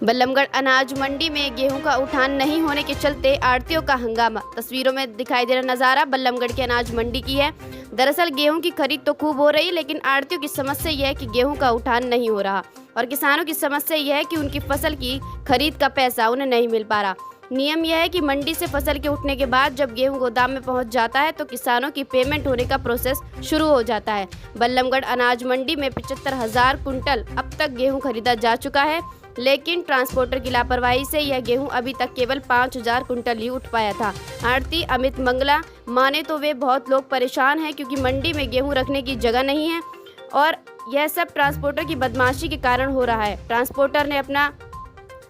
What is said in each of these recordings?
बल्लभगढ़ अनाज मंडी में गेहूं का उठान नहीं होने के चलते आढ़तियों का हंगामा। तस्वीरों में दिखाई दे रहा नज़ारा बल्लभगढ़ के अनाज मंडी की है। दरअसल गेहूं की खरीद तो खूब हो रही, लेकिन आढ़तियों की समस्या यह है कि गेहूं का उठान नहीं हो रहा और किसानों की समस्या यह है कि उनकी फसल की खरीद का पैसा उन्हें नहीं मिल पा रहा। नियम यह है कि मंडी से फसल के उठने के बाद जब गेहूं गोदाम में पहुंच जाता है तो किसानों की पेमेंट होने का प्रोसेस शुरू हो जाता है। बल्लभगढ़ अनाज मंडी में 75,000 कुंटल अब तक गेहूं खरीदा जा चुका है, लेकिन ट्रांसपोर्टर की लापरवाही से यह गेहूं अभी तक केवल 5,000 कुंटल ही उठ पाया था। आढ़ती अमित मंगला माने तो वे बहुत लोग परेशान हैं क्योंकि मंडी में गेहूं रखने की जगह नहीं है और यह सब ट्रांसपोर्टर की बदमाशी के कारण हो रहा है। ट्रांसपोर्टर ने अपना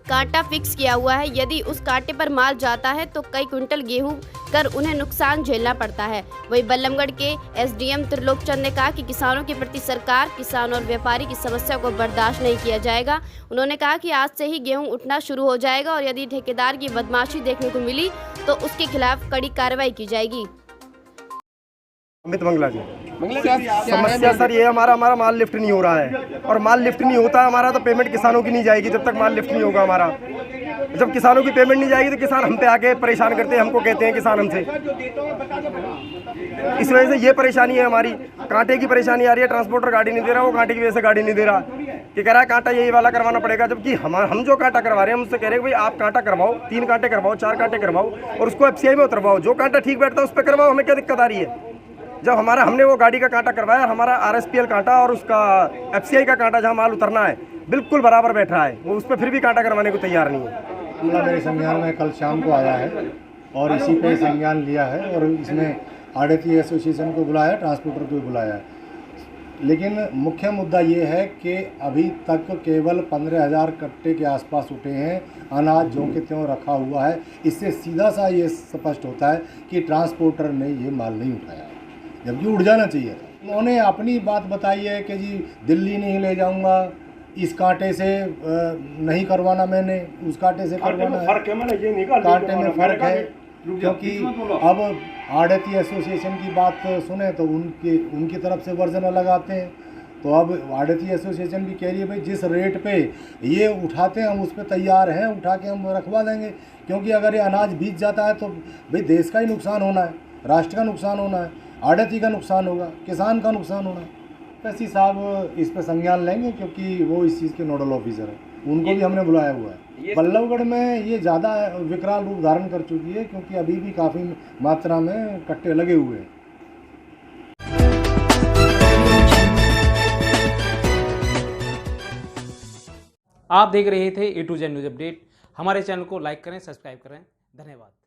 कांटा फिक्स किया हुआ है, यदि उस कांटे पर माल जाता है तो कई कुंटल गेहूं कर उन्हें नुकसान झेलना पड़ता है। वहीं बल्लभगढ़ के एसडीएम त्रिलोक चंद ने कहा कि किसानों के प्रति सरकार, किसान और व्यापारी की समस्या को बर्दाश्त नहीं किया जाएगा। उन्होंने कहा कि आज से ही गेहूं उठना शुरू हो जाएगा और यदि ठेकेदार की बदमाशी देखने को मिली तो उसके खिलाफ कड़ी कार्रवाई की जाएगी। अमित मंगला जी। समस्या सर ये हमारा माल लिफ्ट नहीं हो रहा है और माल लिफ्ट नहीं होता हमारा तो पेमेंट किसानों की नहीं जाएगी जब तक माल लिफ्ट नहीं होगा हमारा। जब किसानों की पेमेंट नहीं जाएगी तो किसान हम पे आके परेशान करते हैं, हमको कहते हैं किसान हमसे। इस वजह से ये परेशानी है हमारी, कांटे की परेशानी आ रही है। ट्रांसपोर्टर गाड़ी नहीं दे रहा, वो कांटे की वजह से गाड़ी नहीं दे रहा कि कह रहा है कांटा यही वाला करवाना पड़ेगा, जबकि हम जो कांटा करवा रहे हैं हम उससे कह रहे हैं भाई आप कांटा करवाओ, 3 कांटे करवाओ, 4 कांटे करवाओ और उसको एफसीआई में उतरवाओ। जो कांटा ठीक बैठता है उस पर करवाओ, हमें क्या दिक्कत आ रही है। जब हमने वो गाड़ी का कांटा करवाया, हमारा आरएसपीएल कांटा और उसका एफसीआई का कांटा जहाँ माल उतरना है बिल्कुल बराबर बैठा है, वो उस पर फिर भी कांटा करवाने को तैयार नहीं है। मामला मेरे संज्ञान में कल शाम को आया है और इसी पे संज्ञान लिया है और इसमें आढ़ती एसोसिएशन को बुलाया, ट्रांसपोर्टर को बुलाया है। लेकिन मुख्य मुद्दा ये है कि अभी तक केवल 15,000 कट्टे के आसपास उठे हैं, अनाज जो के त्यों रखा हुआ है। इससे सीधा सा ये स्पष्ट होता है कि ट्रांसपोर्टर ने ये माल नहीं उठाया, जबकि उड़ जाना चाहिए था। उन्होंने अपनी बात बताई है कि जी दिल्ली नहीं ले जाऊंगा, इस कांटे से नहीं करवाना, मैंने उस कांटे से करवाना है। कांटे में फ़र्क है क्योंकि अब आढ़ती एसोसिएशन की बात सुने तो उनकी तरफ से वर्जन अलग आते हैं। तो अब आढ़ती एसोसिएशन भी कह रही है भाई जिस रेट पे ये उठाते हैं हम उस पर तैयार हैं, उठा के हम रखवा देंगे। क्योंकि अगर ये अनाज बीत जाता है तो भाई देश का ही नुकसान होना है, राष्ट्र का नुकसान होना है, आढ़ती का नुकसान होगा, किसान का नुकसान होना है। पैसी साहब इस पर संज्ञान लेंगे क्योंकि वो इस चीज़ के नोडल ऑफिसर हैं, उनको भी हमने बुलाया हुआ है। बल्लभगढ़ में ये ज़्यादा विकराल रूप धारण कर चुकी है क्योंकि अभी भी काफ़ी मात्रा में कट्टे लगे हुए हैं। आप देख रहे थे A to Z news update. हमारे चैनल को लाइक करें, सब्सक्राइब करें। धन्यवाद।